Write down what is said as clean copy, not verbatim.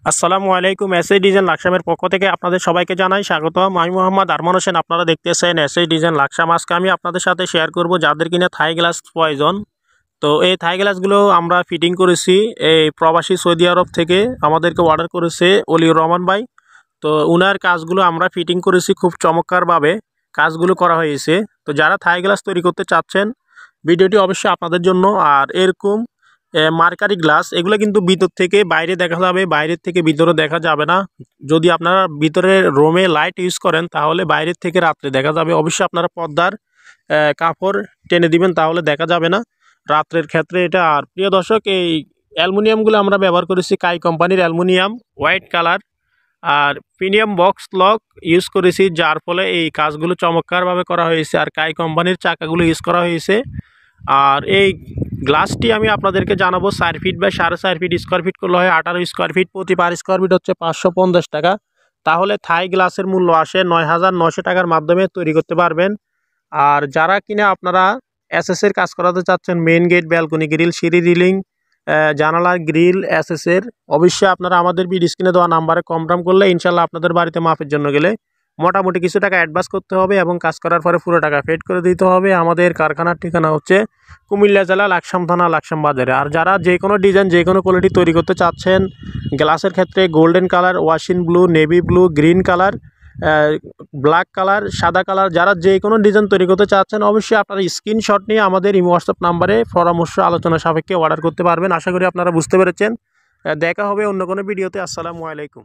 আসসালামু আলাইকুম। SS design লাকসামের পক্ষ থেকে আপনাদের সবাইকে জানাই স্বাগতম। আমি মোহাম্মদ আরমান হোসেন। আপনারা দেখতেছেন এসএস ডিজাইন লাকসাম। আজকে আমি আপনাদের সাথে শেয়ার করব যাদের কিনা থাই গ্লাস প্রয়োজন। তো এই থাই গ্লাসগুলো আমরা ফিটিং করেছি এই প্রবাসী সৌদি আরব থেকে আমাদেরকে অর্ডার করেছে অলিউর রহমান ভাই। তো উনার কাজগুলো আমরা ফিটিং করেছি, খুব চমৎকারভাবে কাজগুলো করা হয়েছে। তো যারা থাই গ্লাস তৈরি করতে চাচ্ছেন ভিডিওটি অবশ্যই আপনাদের জন্য। আর এরকম মার্কারি গ্লাস এগুলো কিন্তু ভিতর থেকে বাইরে দেখা যাবে, বাইরের থেকে ভিতরে দেখা যাবে না। যদি আপনারা ভিতরে রুমে লাইট ইউজ করেন তাহলে বাইরের থেকে রাত্রে দেখা যাবে। অবশ্যই আপনারা পর্দার কাপড় টেনে দিবেন, তাহলে দেখা যাবে না রাত্রের ক্ষেত্রে এটা। আর প্রিয় দর্শক, এই অ্যালুমিনিয়ামগুলো আমরা ব্যবহার করেছি কাই কোম্পানির অ্যালুমিনিয়াম, হোয়াইট কালার। আর প্রিমিয়াম বক্স লক ইউজ করেছি, যার ফলে এই কাজগুলো চমৎকারভাবে করা হয়েছে। আর কাই কোম্পানির চাকাগুলো ইউজ করা হয়েছে। আর এই গ্লাসটি আমি আপনাদেরকে জানাবো 4 ফিট বা 4.5 ফিট স্কোয়ার ফিট করলে হয় 18 স্কোয়ার ফিট, প্রতি পার স্কোয়ার ফিট হচ্ছে 550 টাকা। তাহলে থাই গ্লাসের মূল্য আসে 9,900 টাকার মাধ্যমে তৈরি করতে পারবেন। আর যারা কিনা আপনারা এসএসের কাজ করাতে চাচ্ছেন, মেইন গেট, ব্যালকনি গ্রিল, সিঁড়ি রিলিং, জানালার গ্রিল এসএসের, অবশ্যই আপনারা আমাদের ভিডিও স্ক্রিনে দেওয়া নাম্বারে কনফার্ম করলে ইনশাল্লাহ আপনাদের বাড়িতে মাপের জন্য গেলে মোটামুটি কিছু টাকা অ্যাডভান্স করতে হবে এবং কাজ করার পরে পুরো টাকা পেড করে দিতে হবে। আমাদের কারখানার ঠিকানা হচ্ছে কুমিল্লা জেলা লাকসাম থানা, লাকসাম বাজারে। আর যারা যে কোনো ডিজাইন, যে কোনো কোয়ালিটি তৈরি করতে চাচ্ছেন গ্লাসের ক্ষেত্রে, golden colour, washing blue, navy blue, green colour, black colour, সাদা কালার, যারা যে কোনো ডিজাইন তৈরি করতে চাচ্ছেন অবশ্যই আপনারা স্ক্রিনশট নিয়ে আমাদের ইমো হোয়াটসঅ্যাপ নাম্বারে পরামর্শ আলোচনা সাপেক্ষে অর্ডার করতে পারবেন। আশা করি আপনারা বুঝতে পেরেছেন। দেখা হবে অন্য কোনো ভিডিওতে। আসসালামু আলাইকুম।